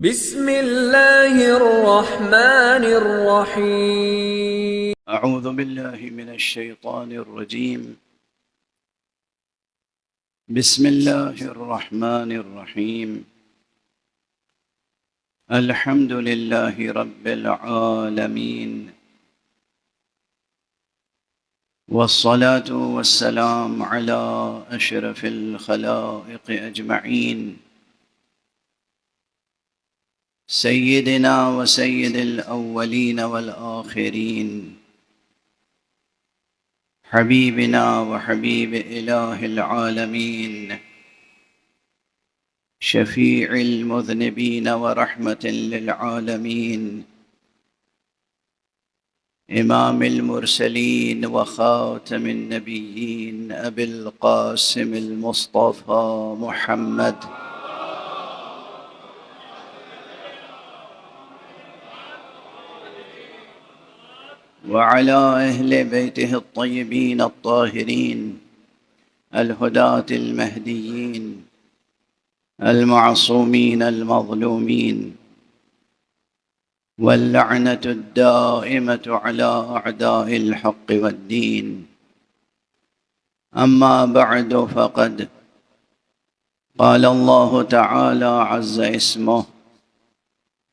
بسم اللہ الرحمن الرحیم۔ اعوذ باللہ من الشیطان الرجیم بسم اللہ الرحمن الرحیم الحمد للہ رب العالمین والصلاة والسلام على اشرف الخلائق اجمعین سیدنا وسید الاولین والآخرین حبیبنا وحبیب الہ العالمین شفیع المذنبین ورحمت للعالمین امام المرسلین وخاتم النبیین ابی القاسم المصطفى محمد وعلى أهل بيته الطيبين الطاهرين الهداة المهديين المعصومين المظلومين واللعنة الدائمة على أعداء الحق والدين أما بعد فقد قال الله تعالى عز اسمه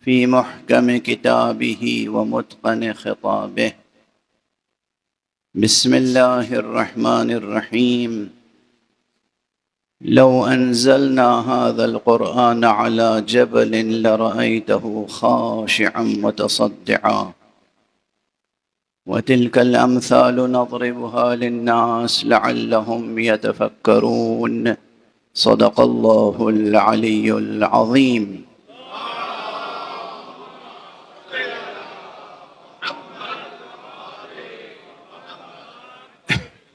في محكم كتابه ومتقن خطابه بسم الله الرحمن الرحيم لو أنزلنا هذا القرآن على جبل لرأيته خاشعا متصدعا وتلك الأمثال نضربها للناس لعلهم يتفكرون صدق الله العلي العظيم.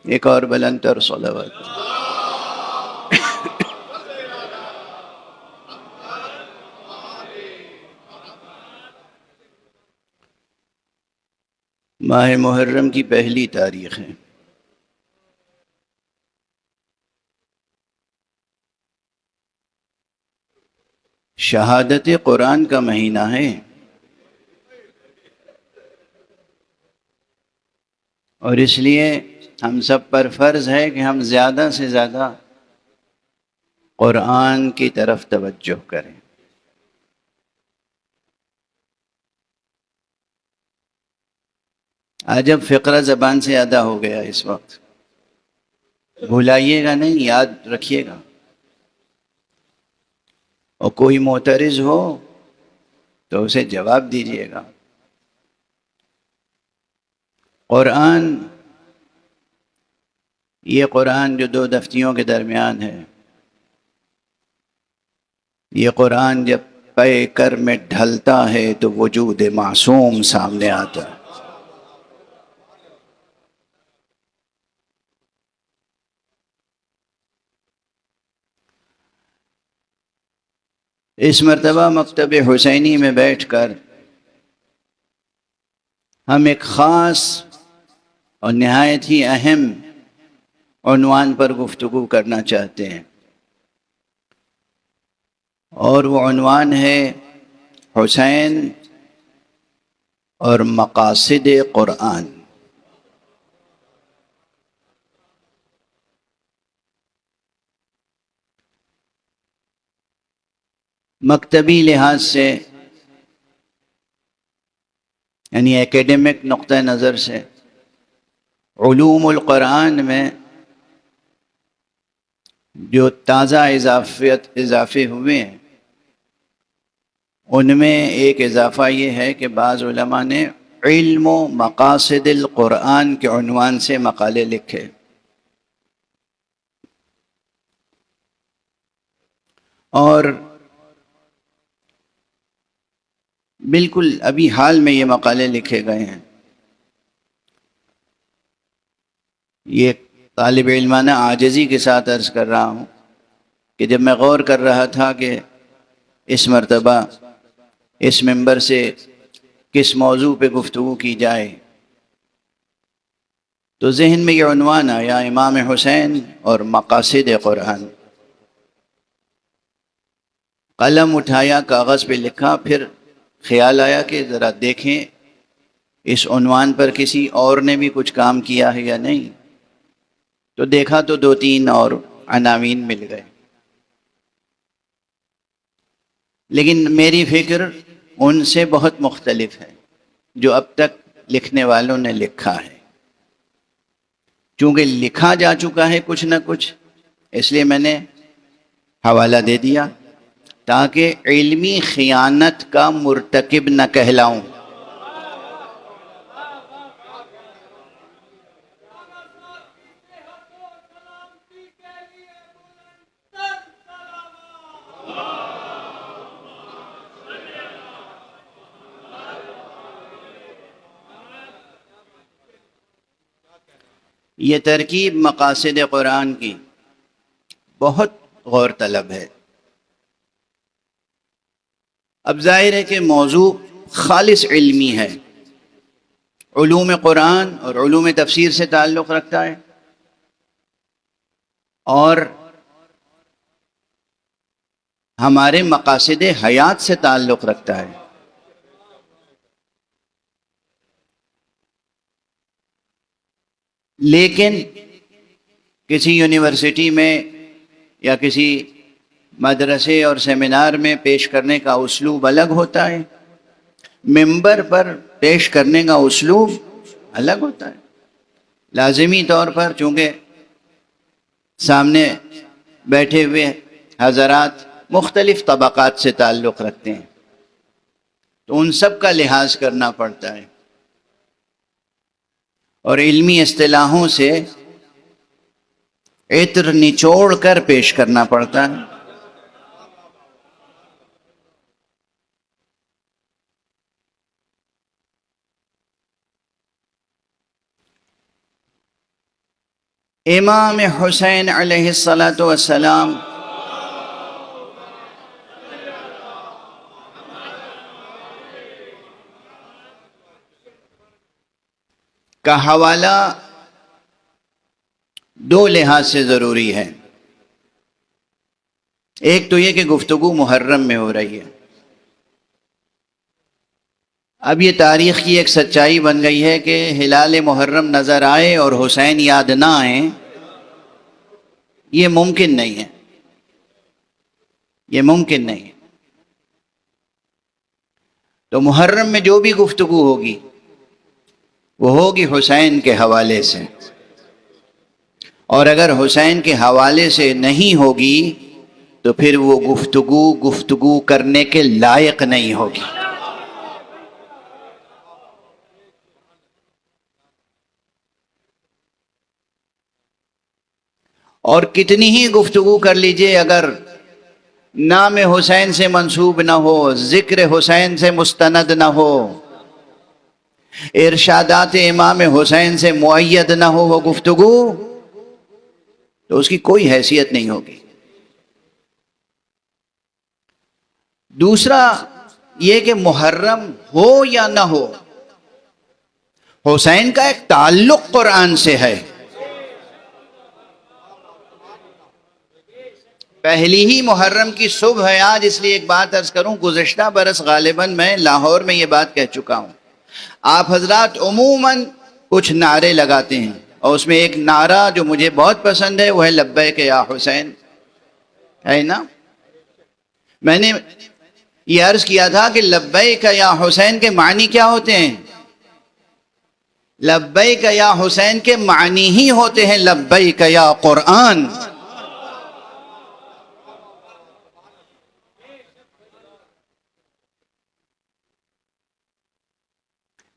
ایک اور بلند تر صلوات. ماہ محرم کی پہلی تاریخ ہے. شہادت قرآن کا مہینہ ہے اور اس لیے ہم سب پر فرض ہے کہ ہم زیادہ سے زیادہ قرآن کی طرف توجہ کریں. آج اب فقرہ زبان سے ادا ہو گیا. اس وقت بھولائیے گا نہیں، یاد رکھیے گا. اور کوئی معترض ہو تو اسے جواب دیجیے گا. قرآن، یہ قرآن جو دو دفتیوں کے درمیان ہے، یہ قرآن جب پے کر میں ڈھلتا ہے تو وجود معصوم سامنے آتا ہے. اس مرتبہ مکتب حسینی میں بیٹھ کر ہم ایک خاص اور نہایت ہی اہم عنوان پر گفتگو کرنا چاہتے ہیں، اور وہ عنوان ہے حسین اور مقاصد قرآن. مکتبی لحاظ سے، یعنی ایکیڈمک نقطہ نظر سے، علوم القرآن میں جو تازہ اضافے ہوئے ہیں، ان میں ایک اضافہ یہ ہے کہ بعض علماء نے علم و مقاصد القرآن کے عنوان سے مقالے لکھے. اور بالکل ابھی حال میں یہ مقالے لکھے گئے ہیں. یہ طالب علمانہ عاجزی کے ساتھ عرض کر رہا ہوں کہ جب میں غور کر رہا تھا کہ اس مرتبہ اس منبر سے کس موضوع پہ گفتگو کی جائے، تو ذہن میں یہ عنوان آیا، امام حسین اور مقاصد قرآن. قلم اٹھایا، کاغذ پہ لکھا، پھر خیال آیا کہ ذرا دیکھیں اس عنوان پر کسی اور نے بھی کچھ کام کیا ہے یا نہیں، تو دیکھا تو 2-3 اور عناوین مل گئے، لیکن میری فکر ان سے بہت مختلف ہے جو اب تک لکھنے والوں نے لکھا ہے۔ چونکہ لکھا جا چکا ہے کچھ نہ کچھ، اس لیے میں نے حوالہ دے دیا تاکہ علمی خیانت کا مرتکب نہ کہلاؤں۔ یہ ترکیب مقاصد قرآن کی بہت غور طلب ہے۔ اب ظاہر ہے کہ موضوع خالص علمی ہے، علوم قرآن اور علوم تفسیر سے تعلق رکھتا ہے، اور ہمارے مقاصد حیات سے تعلق رکھتا ہے۔ لیکن کسی یونیورسٹی میں یا کسی مدرسے اور سیمینار میں پیش کرنے کا اسلوب الگ ہوتا ہے، ممبر پر پیش کرنے کا اسلوب الگ ہوتا ہے۔ لازمی طور پر چونکہ سامنے بیٹھے ہوئے حضرات مختلف طبقات سے تعلق رکھتے ہیں، تو ان سب کا لحاظ کرنا پڑتا ہے، اور علمی اصطلاحوں سے عطر نچوڑ کر پیش کرنا پڑتا ہے۔ امام حسین علیہ السلام کا حوالہ 2 لحاظ سے ضروری ہے۔ ایک تو یہ کہ گفتگو محرم میں ہو رہی ہے، اب یہ تاریخ کی ایک سچائی بن گئی ہے کہ ہلال محرم نظر آئے اور حسین یاد نہ آئیں، یہ ممکن نہیں ہے، یہ ممکن نہیں ہے۔ تو محرم میں جو بھی گفتگو ہوگی وہ ہوگی حسین کے حوالے سے، اور اگر حسین کے حوالے سے نہیں ہوگی تو پھر وہ گفتگو کرنے کے لائق نہیں ہوگی۔ اور کتنی ہی گفتگو کر لیجئے، اگر نام حسین سے منسوب نہ ہو، ذکر حسین سے مستند نہ ہو، ارشادات امام حسین سے مؤید نہ ہو وہ گفتگو، تو اس کی کوئی حیثیت نہیں ہوگی۔ دوسرا یہ کہ محرم ہو یا نہ ہو، حسین کا ایک تعلق قرآن سے ہے۔ پہلی ہی محرم کی صبح ہے آج، اس لیے ایک بات عرض کروں، گزشتہ برس غالباً میں لاہور میں یہ بات کہہ چکا ہوں۔ آپ حضرات عموماً کچھ نعرے لگاتے ہیں، اور اس میں ایک نعرہ جو مجھے بہت پسند ہے وہ ہے لبیک یا حسین، ہے نا؟ میں نے یہ عرض کیا تھا کہ لبیک یا حسین کے معنی کیا ہوتے ہیں؟ لبیک یا حسین کے معنی ہی ہوتے ہیں لبیک یا قرآن۔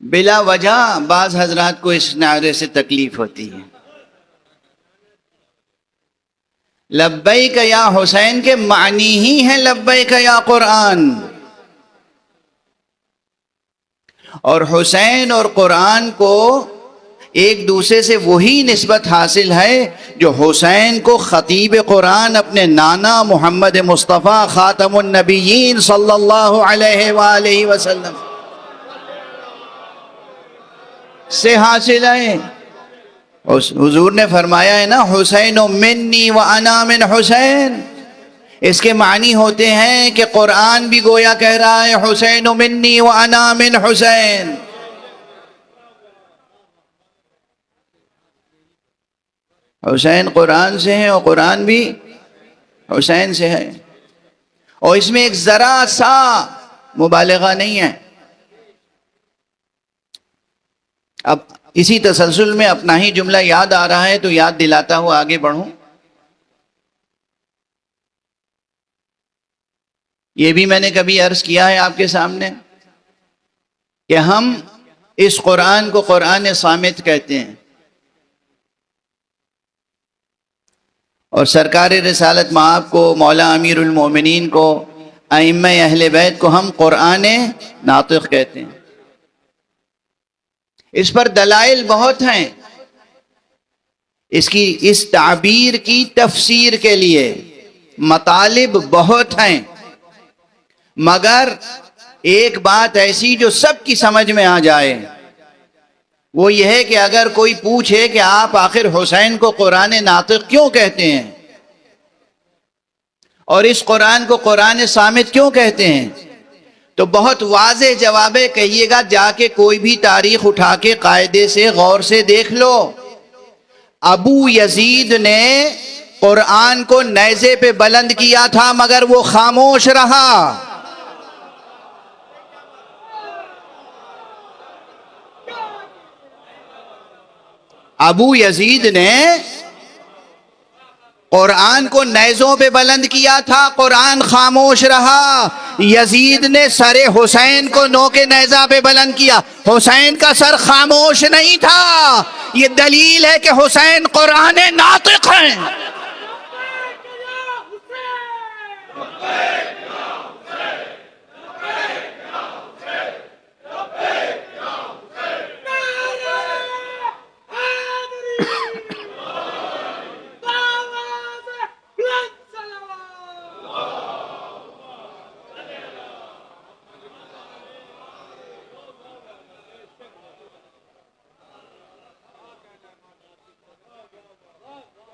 بلا وجہ بعض حضرات کو اس نعرے سے تکلیف ہوتی ہے۔ لبیک یا حسین کے معنی ہی ہیں لبیک یا قرآن، اور حسین اور قرآن کو ایک دوسرے سے وہی نسبت حاصل ہے جو حسین کو خطیب قرآن اپنے نانا محمد مصطفیٰ خاتم النبیین صلی اللہ علیہ وآلہ وسلم سے حاصل ہے۔ حضور نے فرمایا ہے نا، حسین منی وانا من حسین، اس کے معنی ہوتے ہیں کہ قرآن بھی گویا کہہ رہا ہے حسین منی وانا من حسین. حسین قرآن سے ہے اور قرآن بھی حسین سے ہے، اور اس میں ایک ذرا سا مبالغہ نہیں ہے. اب اسی تسلسل میں اپنا ہی جملہ یاد آ رہا ہے تو یاد دلاتا ہوا آگے بڑھوں. یہ بھی میں نے کبھی عرض کیا ہے آپ کے سامنے کہ ہم اس قرآن کو قرآن صامت کہتے ہیں، اور سرکار رسالت مآب کو، مولا امیر المومنین کو، ائمہ اہل بیت کو ہم قرآن ناطق کہتے ہیں. اس پر دلائل بہت ہیں، اس تعبیر کی تفسیر کے لیے مطالب بہت ہیں، مگر ایک بات ایسی جو سب کی سمجھ میں آ جائے وہ یہ ہے کہ اگر کوئی پوچھے کہ آپ آخر حسین کو قرآن ناطق کیوں کہتے ہیں اور اس قرآن کو قرآن صامت کیوں کہتے ہیں، تو بہت واضح جواب ہے، کہیے گا جا کے کوئی بھی تاریخ اٹھا کے قاعدے سے غور سے دیکھ لو. ابو یزید نے قرآن کو نیزے پہ بلند کیا تھا مگر وہ خاموش رہا. ابو یزید نے قرآن کو نیزوں پہ بلند کیا تھا، قرآن خاموش رہا. یزید نے سر حسین کو نوک نیزہ پہ بلند کیا، حسین کا سر خاموش نہیں تھا. یہ دلیل ہے کہ حسین قرآن ناطق ہیں.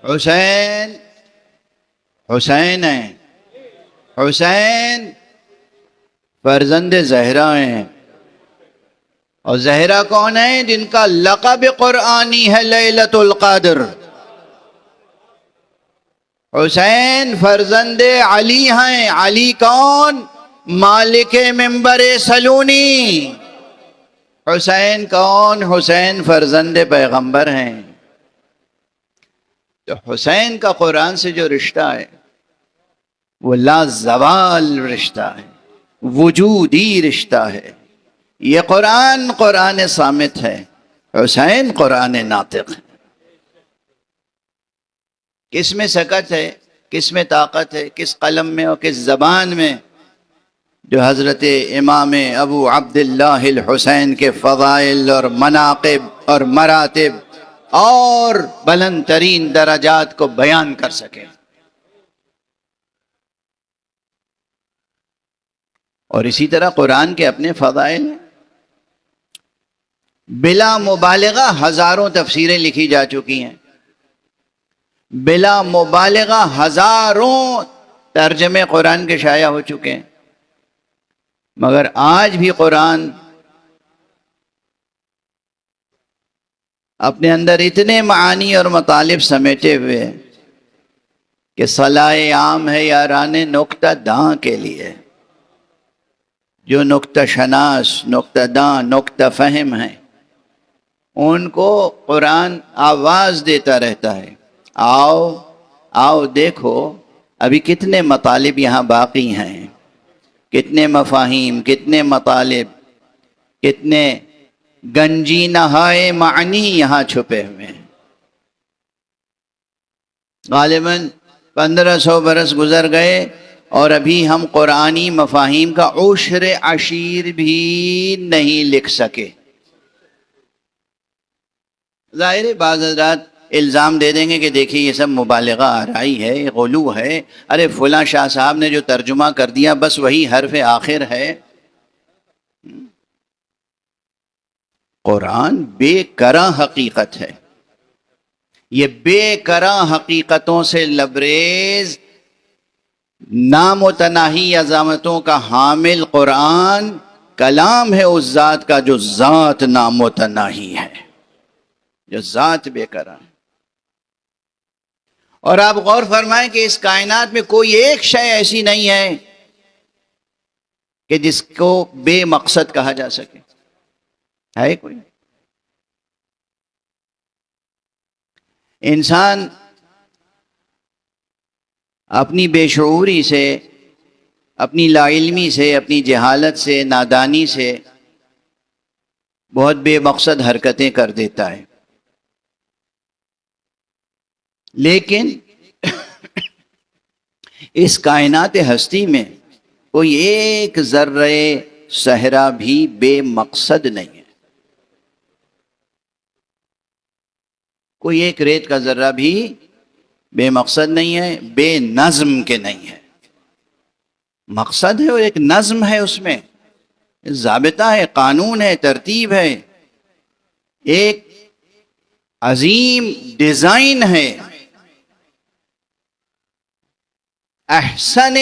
حسین حسین ہیں، حسین فرزند زہرا ہیں، اور زہرا کون ہیں؟ جن کا لقب قرآنی ہے لیلۃ القدر. حسین فرزند علی ہیں. علی کون؟ مالک منبر سلونی. حسین کون؟ حسین فرزند پیغمبر ہیں. تو حسین کا قرآن سے جو رشتہ ہے وہ لا زوال رشتہ ہے، وجودی رشتہ ہے. یہ قرآن قرآن صامت ہے، حسین قرآن ناطق ہے. کس میں سکت ہے، کس میں طاقت ہے، کس قلم میں اور کس زبان میں جو حضرت امام ابو عبداللہ الحسین کے فضائل اور مناقب اور مراتب اور بلند ترین درجات کو بیان کر سکے. اور اسی طرح قرآن کے اپنے فضائل ہیں. بلا مبالغہ ہزاروں تفسیریں لکھی جا چکی ہیں، بلا مبالغہ ہزاروں ترجمے قرآن کے شائع ہو چکے ہیں، مگر آج بھی قرآن اپنے اندر اتنے معانی اور مطالب سمیٹے ہوئے کہ صلاح عام ہے یاران نکتہ داں کے لیے. جو نکتہ شناس، نکتہ داں، نکتہ فہم ہیں، ان کو قرآن آواز دیتا رہتا ہے، آؤ آؤ دیکھو ابھی کتنے مطالب یہاں باقی ہیں، کتنے مفاہیم، کتنے مطالب، کتنے گنجی نہائے معنی یہاں چھپے ہوئے ہیں. غالباً 1500 برس گزر گئے اور ابھی ہم قرآنی مفاہیم کا عشر عشیر بھی نہیں لکھ سکے. ظاہر ہے بعض حضرات الزام دے دیں گے کہ دیکھیے یہ سب مبالغہ آرائی ہے، غلو ہے، ارے فلاں شاہ صاحب نے جو ترجمہ کر دیا بس وہی حرف آخر ہے. قرآن بے کرا حقیقت ہے. یہ بے کرا حقیقتوں سے لبریز نامتناہی عظمتوں کا حامل قرآن کلام ہے اس ذات کا جو ذات نامتناہی ہے، جو ذات بے قرار ہے۔ اور آپ غور فرمائیں کہ اس کائنات میں کوئی ایک شے ایسی نہیں ہے کہ جس کو بے مقصد کہا جا سکے، ہے کوئی؟ انسان اپنی بے شعوری سے، اپنی لا علمی سے، اپنی جہالت سے، نادانی سے بہت بے مقصد حرکتیں کر دیتا ہے، لیکن اس کائنات ہستی میں کوئی ایک ذرہ صحرا بھی بے مقصد نہیں ہے، کوئی ایک ریت کا ذرہ بھی بے مقصد نہیں ہے، بے نظم کے نہیں ہے۔ مقصد ہے اور ایک نظم ہے، اس میں ضابطہ ہے، قانون ہے، ترتیب ہے، ایک عظیم ڈیزائن ہے، احسن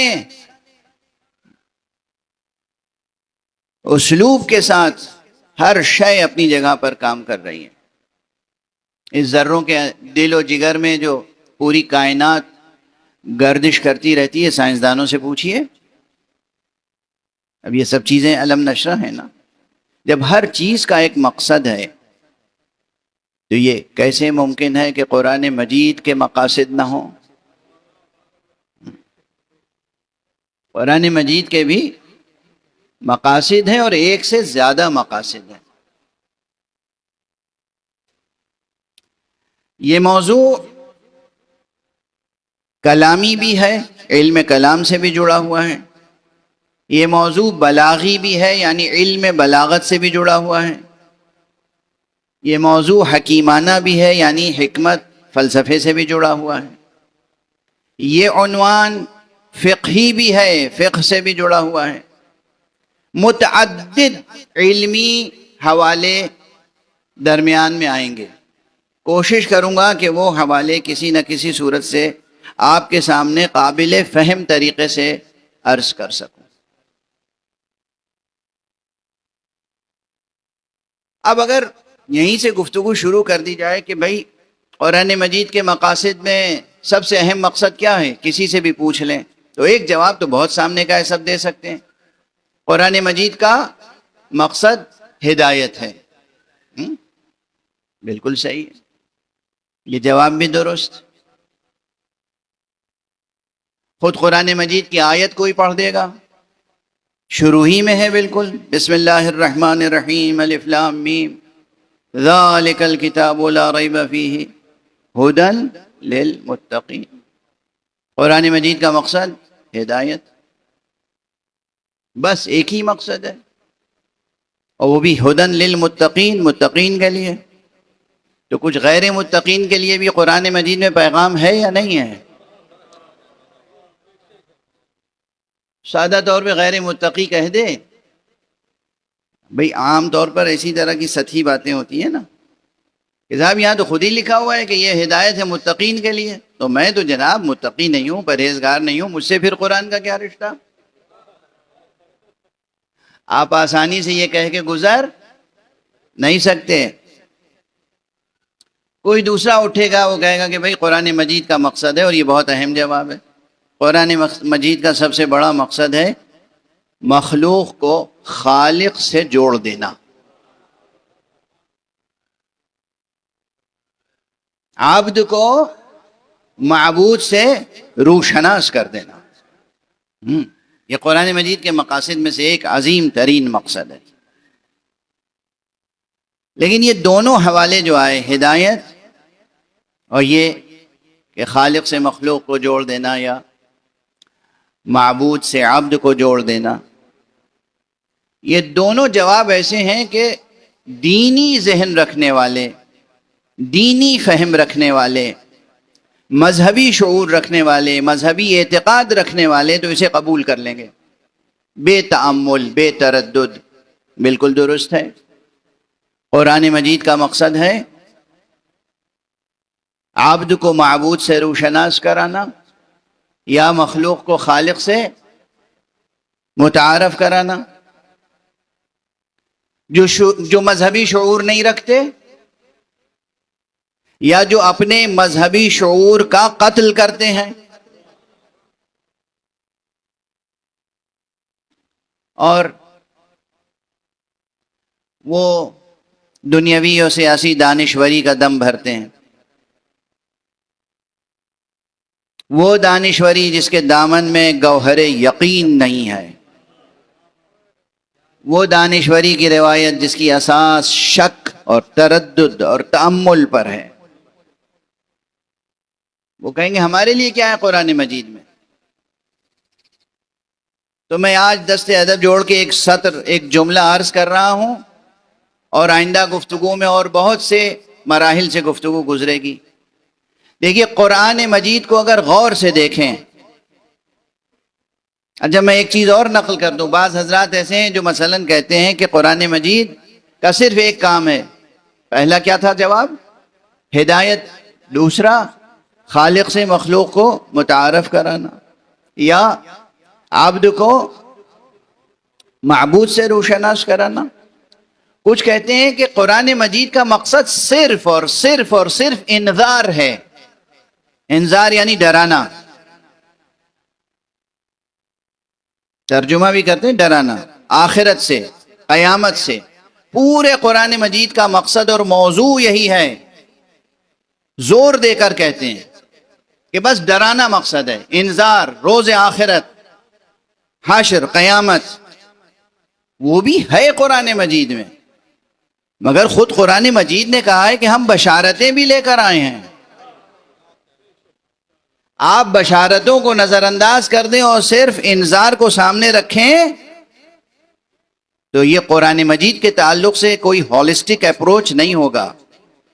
اسلوب کے ساتھ ہر شے اپنی جگہ پر کام کر رہی ہے۔ اس ذروں کے دل و جگر میں جو پوری کائنات گردش کرتی رہتی ہے، سائنسدانوں سے پوچھئے۔ اب یہ سب چیزیں علم نشرہ ہیں نا۔ جب ہر چیز کا ایک مقصد ہے تو یہ کیسے ممکن ہے کہ قرآن مجید کے مقاصد نہ ہوں؟ قرآن مجید کے بھی مقاصد ہیں اور ایک سے زیادہ مقاصد ہیں۔ یہ موضوع کلامی بھی ہے، علم کلام سے بھی جڑا ہوا ہے، یہ موضوع بلاغی بھی ہے، یعنی علم بلاغت سے بھی جڑا ہوا ہے، یہ موضوع حکیمانہ بھی ہے، یعنی حکمت فلسفے سے بھی جڑا ہوا ہے، یہ عنوان فقہی بھی ہے، فقہ سے بھی جڑا ہوا ہے۔ متعدد علمی حوالے درمیان میں آئیں گے، کوشش کروں گا کہ وہ حوالے کسی نہ کسی صورت سے آپ کے سامنے قابل فہم طریقے سے عرض کر سکوں۔ اب اگر یہیں سے گفتگو شروع کر دی جائے کہ بھائی قرآن مجید کے مقاصد میں سب سے اہم مقصد کیا ہے، کسی سے بھی پوچھ لیں تو ایک جواب تو بہت سامنے کا ہے، سب دے سکتے ہیں۔ قرآن مجید کا مقصد ہدایت ہے۔ بالکل صحیح ہے، یہ جواب بھی درست۔ خود قرآن مجید کی آیت کوئی پڑھ دے گا، شروع ہی میں ہے بالکل، بسم اللہ الرحمن الرحیم، الف لام میم، ذالک الکتاب لا ریب فیہ ھدی للمتقین۔ قرآن مجید کا مقصد ہدایت، بس ایک ہی مقصد ہے، اور وہ بھی ھدی للمتقین، متقین کے لیے۔ تو کچھ غیر متقین کے لیے بھی قرآن مجید میں پیغام ہے یا نہیں ہے؟ سادہ طور پہ غیر متقی کہہ دے، بھئی عام طور پر ایسی طرح کی سطحی باتیں ہوتی ہیں نا کہ صاحب یہاں تو خود ہی لکھا ہوا ہے کہ یہ ہدایت ہے متقین کے لیے، تو میں تو جناب متقی نہیں ہوں، پرہیزگار نہیں ہوں، مجھ سے پھر قرآن کا کیا رشتہ؟ آپ آسانی سے یہ کہہ کے گزر نہیں سکتے۔ کوئی دوسرا اٹھے گا، وہ کہے گا کہ بھئی قرآن مجید کا مقصد ہے، اور یہ بہت اہم جواب ہے۔ قرآن مجید کا سب سے بڑا مقصد ہے مخلوق کو خالق سے جوڑ دینا، عبد کو معبود سے روشناس کر دینا۔ یہ قرآن مجید کے مقاصد میں سے ایک عظیم ترین مقصد ہے۔ لیکن یہ دونوں حوالے جو آئے، ہدایت اور یہ کہ خالق سے مخلوق کو جوڑ دینا یا معبود سے عبد کو جوڑ دینا، یہ دونوں جواب ایسے ہیں کہ دینی ذہن رکھنے والے، دینی فہم رکھنے والے، مذہبی شعور رکھنے والے، مذہبی اعتقاد رکھنے والے تو اسے قبول کر لیں گے بے تأمل، بے تردد۔ بالکل درست ہے، قرآن مجید کا مقصد ہے عبد کو معبود سے روشناس کرانا، یا مخلوق کو خالق سے متعارف کرانا؟ جو مذہبی شعور نہیں رکھتے، یا جو اپنے مذہبی شعور کا قتل کرتے ہیں اور وہ دنیاوی اور سیاسی دانشوری کا دم بھرتے ہیں؟ وہ دانشوری جس کے دامن میں گوہر یقین نہیں ہے، وہ دانشوری کی روایت جس کی اساس شک اور تردد اور تأمل پر ہے، وہ کہیں گے ہمارے لیے کیا ہے قرآن مجید میں؟ تو میں آج دست ادب جوڑ کے ایک سطر، ایک جملہ عرض کر رہا ہوں، اور آئندہ گفتگو میں اور بہت سے مراحل سے گفتگو گزرے گی۔ دیکھیے، قرآن مجید کو اگر غور سے دیکھیں، اچھا میں ایک چیز اور نقل کر دوں، بعض حضرات ایسے ہیں جو مثلا کہتے ہیں کہ قرآن مجید کا صرف ایک کام ہے۔ پہلا کیا تھا جواب؟ ہدایت۔ دوسرا، خالق سے مخلوق کو متعارف کرانا، یا عبد کو معبود سے روشناس کرانا۔ کچھ کہتے ہیں کہ قرآن مجید کا مقصد صرف اور صرف اور صرف انذار ہے۔ انذار یعنی ڈرانا، ترجمہ بھی کرتے ہیں ڈرانا، آخرت سے، قیامت سے۔ پورے قرآن مجید کا مقصد اور موضوع یہی ہے، زور دے کر کہتے ہیں کہ بس ڈرانا مقصد ہے، انذار، روز آخرت، حشر، قیامت، وہ بھی ہے قرآن مجید میں، مگر خود قرآن مجید نے کہا ہے کہ ہم بشارتیں بھی لے کر آئے ہیں۔ آپ بشارتوں کو نظر انداز کر دیں اور صرف انذار کو سامنے رکھیں تو یہ قرآن مجید کے تعلق سے کوئی ہولسٹک اپروچ نہیں ہوگا،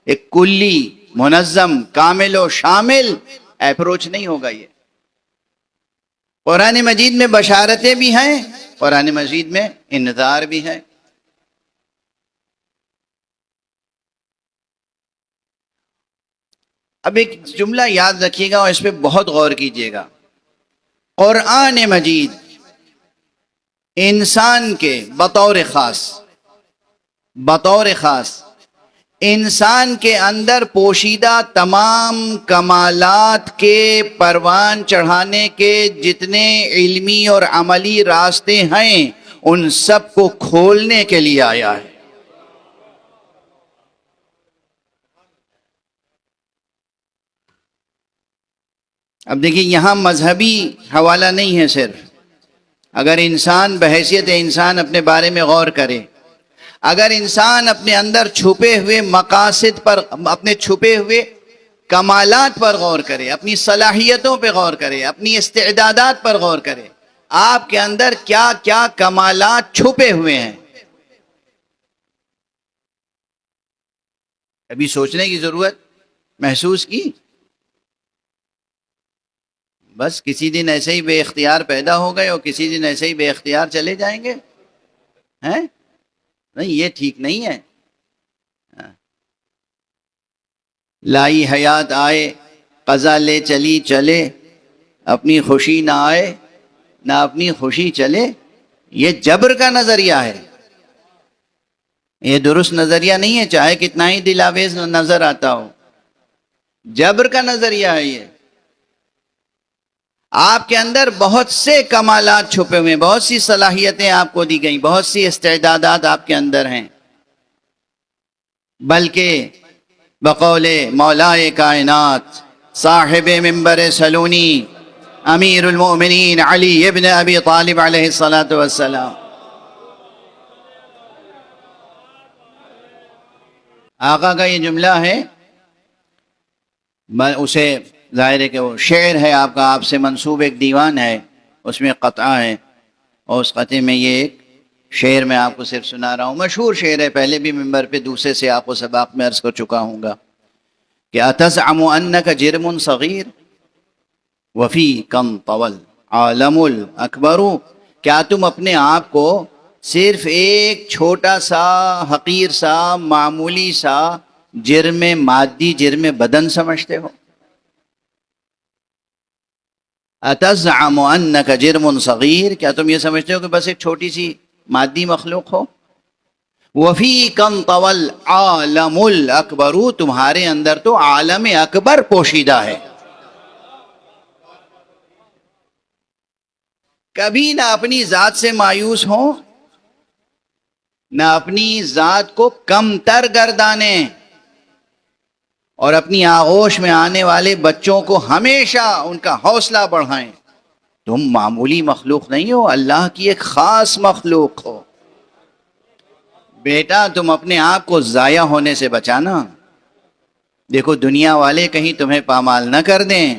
ایک کلی، منظم، کامل و شامل اپروچ نہیں ہوگا۔ یہ قرآن مجید میں بشارتیں بھی ہیں، قرآن مجید میں انذار بھی ہے۔ اب ایک جملہ یاد رکھیے گا اور اس پہ بہت غور کیجیے گا۔ قرآن مجید انسان کے بطور خاص انسان کے اندر پوشیدہ تمام کمالات کے پروان چڑھانے کے جتنے علمی اور عملی راستے ہیں ان سب کو کھولنے کے لیے آیا ہے۔ اب دیکھیے، یہاں مذہبی حوالہ نہیں ہے صرف۔ اگر انسان بحیثیت انسان اپنے بارے میں غور کرے، اگر انسان اپنے اندر چھپے ہوئے مقاصد پر، اپنے چھپے ہوئے کمالات پر غور کرے، اپنی صلاحیتوں پہ غور کرے، اپنی استعدادات پر غور کرے، آپ کے اندر کیا کیا کمالات چھپے ہوئے ہیں، ابھی سوچنے کی ضرورت محسوس کی؟ بس کسی دن ایسے ہی بے اختیار پیدا ہو گئے اور کسی دن ایسے ہی بے اختیار چلے جائیں گے؟ ہیں؟ نہیں، یہ ٹھیک نہیں ہے۔ لائی حیات آئے، قضا لے چلی چلے، اپنی خوشی نہ آئے نہ اپنی خوشی چلے، یہ جبر کا نظریہ ہے، یہ درست نظریہ نہیں ہے، چاہے کتنا ہی دل آویز نظر آتا ہو۔ جبر کا نظریہ ہے یہ۔ آپ کے اندر بہت سے کمالات چھپے ہوئے ہیں، بہت سی صلاحیتیں آپ کو دی گئیں، بہت سی استعدادات آپ کے اندر ہیں، بلکہ بقول مولائے کائنات صاحب منبر سلونی امیر المؤمنین علی ابن ابی طالب علیہ السلام، آقا کا یہ جملہ ہے، اسے ظاہر ہے کہ وہ شعر ہے آپ کا، آپ سے منسوب ایک دیوان ہے، اس میں قطعہ ہے، اور اس قطعے میں یہ ایک شعر میں آپ کو صرف سنا رہا ہوں، مشہور شعر ہے، پہلے بھی منبر پہ دوسرے سے آپ کو سباق میں عرض کر چکا ہوں گا کہ اتزعم انک جرم صغیر وفی کم طول عالم الاکبر، کیا تم اپنے آپ کو صرف ایک چھوٹا سا حقیر سا معمولی سا جرم مادی، جرم بدن سمجھتے ہو؟ اتزعم انک جرم صغیر، کیا تم یہ سمجھتے ہو کہ بس ایک چھوٹی سی مادی مخلوق ہو؟ وفیک انطوی العالم الاکبر، تمہارے اندر تو عالم اکبر پوشیدہ ہے۔ کبھی نہ اپنی ذات سے مایوس ہو، نہ اپنی ذات کو کم تر گردانیں، اور اپنی آغوش میں آنے والے بچوں کو ہمیشہ ان کا حوصلہ بڑھائیں۔ تم معمولی مخلوق نہیں ہو، اللہ کی ایک خاص مخلوق ہو۔ بیٹا تم اپنے آپ کو ضائع ہونے سے بچانا۔ دیکھو دنیا والے کہیں تمہیں پامال نہ کر دیں،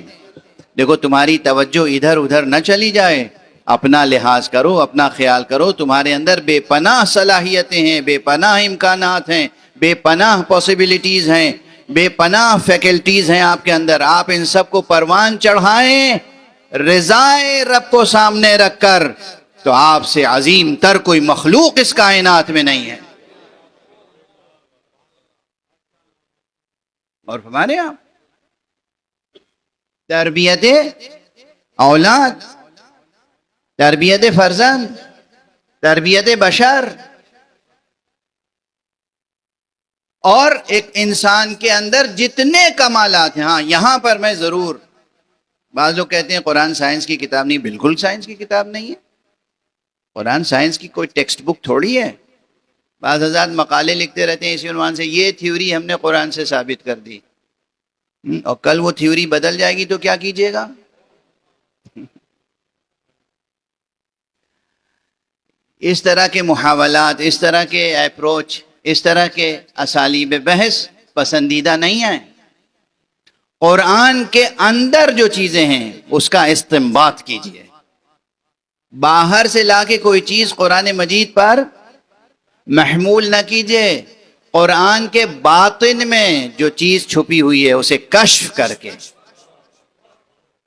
دیکھو تمہاری توجہ ادھر ادھر نہ چلی جائے، اپنا لحاظ کرو، اپنا خیال کرو۔ تمہارے اندر بے پناہ صلاحیتیں ہیں، بے پناہ امکانات ہیں، بے پناہ پاسبلٹیز ہیں، بے پناہ فیکلٹیز ہیں آپ کے اندر۔ آپ ان سب کو پروان چڑھائیں رضائے رب کو سامنے رکھ کر، تو آپ سے عظیم تر کوئی مخلوق اس کائنات میں نہیں ہے۔ اور ہمارے آپ تربیت اولاد، تربیت فرزند، تربیت بشر، اور ایک انسان کے اندر جتنے کمالات ہیں۔ ہاں یہاں پر میں ضرور، بعض لوگ کہتے ہیں قرآن سائنس کی کتاب نہیں، بالکل سائنس کی کتاب نہیں ہے۔ قرآن سائنس کی کوئی ٹیکسٹ بک تھوڑی ہے۔ بعض حضرات مقالے لکھتے رہتے ہیں اسی عنوان سے، یہ تھیوری ہم نے قرآن سے ثابت کر دی، اور کل وہ تھیوری بدل جائے گی تو کیا کیجئے گا؟ اس طرح کے محاولات، اس طرح کے اپروچ، اس طرح کے اسالیب بحث پسندیدہ نہیں ہیں۔ قرآن کے اندر جو چیزیں ہیں اس کا استنباط کیجئے، باہر سے لا کے کوئی چیز قرآن مجید پر محمول نہ کیجئے۔ قرآن کے باطن میں جو چیز چھپی ہوئی ہے اسے کشف کر کے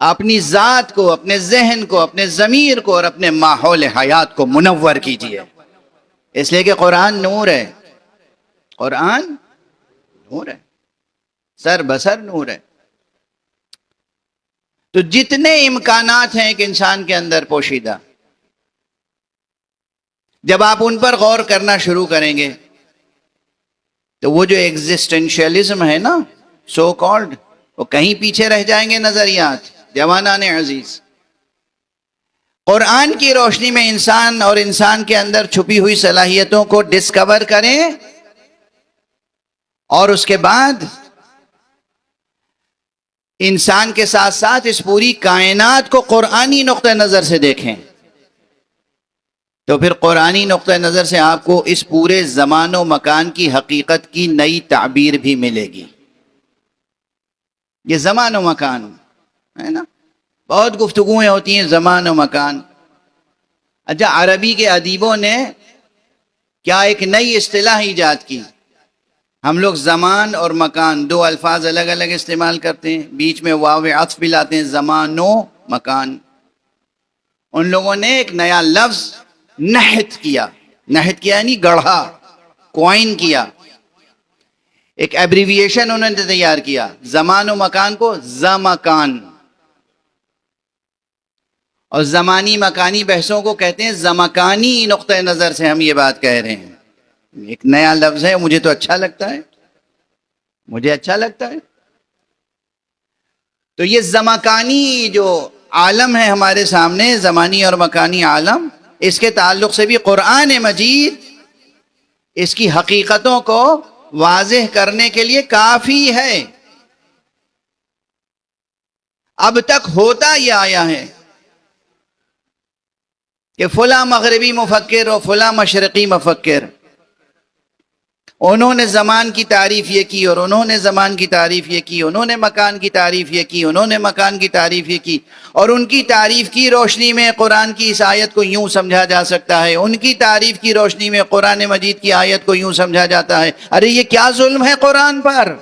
اپنی ذات کو، اپنے ذہن کو، اپنے ضمیر کو اور اپنے ماحول حیات کو منور کیجئے، اس لیے کہ قرآن نور ہے۔ قرآن نور ہے، سر بسر نور ہے۔ تو جتنے امکانات ہیں ایک انسان کے اندر پوشیدہ، جب آپ ان پر غور کرنا شروع کریں گے تو وہ جو ایگزسٹنشیلزم ہے نا سو کالڈ، وہ کہیں پیچھے رہ جائیں گے نظریات۔ جوانان عزیز، قرآن کی روشنی میں انسان اور انسان کے اندر چھپی ہوئی صلاحیتوں کو ڈسکور کریں، اور اس کے بعد انسان کے ساتھ ساتھ اس پوری کائنات کو قرآنی نقطہ نظر سے دیکھیں، تو پھر قرآنی نقطہ نظر سے آپ کو اس پورے زمان و مکان کی حقیقت کی نئی تعبیر بھی ملے گی۔ یہ زمان و مکان ہے نا، بہت گفتگویں ہوتی ہیں زمان و مکان۔ اچھا، عربی کے ادیبوں نے کیا ایک نئی اصطلاح ایجاد کی۔ ہم لوگ زمان اور مکان دو الفاظ الگ الگ استعمال کرتے ہیں، بیچ میں واو عطف بھی لاتے ہیں، زمان و مکان۔ ان لوگوں نے ایک نیا لفظ نحت کیا، نحت کیا یعنی گڑھا، کوائن کیا، ایک ایبریویشن انہوں نے تیار کیا، زمان و مکان کو زمکان، اور زمانی مکانی بحثوں کو کہتے ہیں زمکانی نقطہ نظر سے ہم یہ بات کہہ رہے ہیں۔ ایک نیا لفظ ہے، مجھے تو اچھا لگتا ہے، مجھے اچھا لگتا ہے۔ تو یہ زمکانی جو عالم ہے ہمارے سامنے، زمانی اور مکانی عالم، اس کے تعلق سے بھی قرآن مجید اس کی حقیقتوں کو واضح کرنے کے لیے کافی ہے۔ اب تک ہوتا یہ آیا ہے کہ فلاں مغربی مفکر اور فلاں مشرقی مفکر، انہوں نے زمان کی تعریف یہ کی، اور انہوں نے زمان کی تعریف یہ کی، انہوں نے مکان کی تعریف یہ کی، انہوں نے مکان کی تعریف یہ کی، اور ان کی تعریف کی روشنی میں قرآن کی اس آیت کو یوں سمجھا جا سکتا ہے، ان کی تعریف کی روشنی میں قرآن مجید کی آیت کو یوں سمجھا جاتا ہے۔ ارے یہ کیا ظلم ہے قرآن پر؟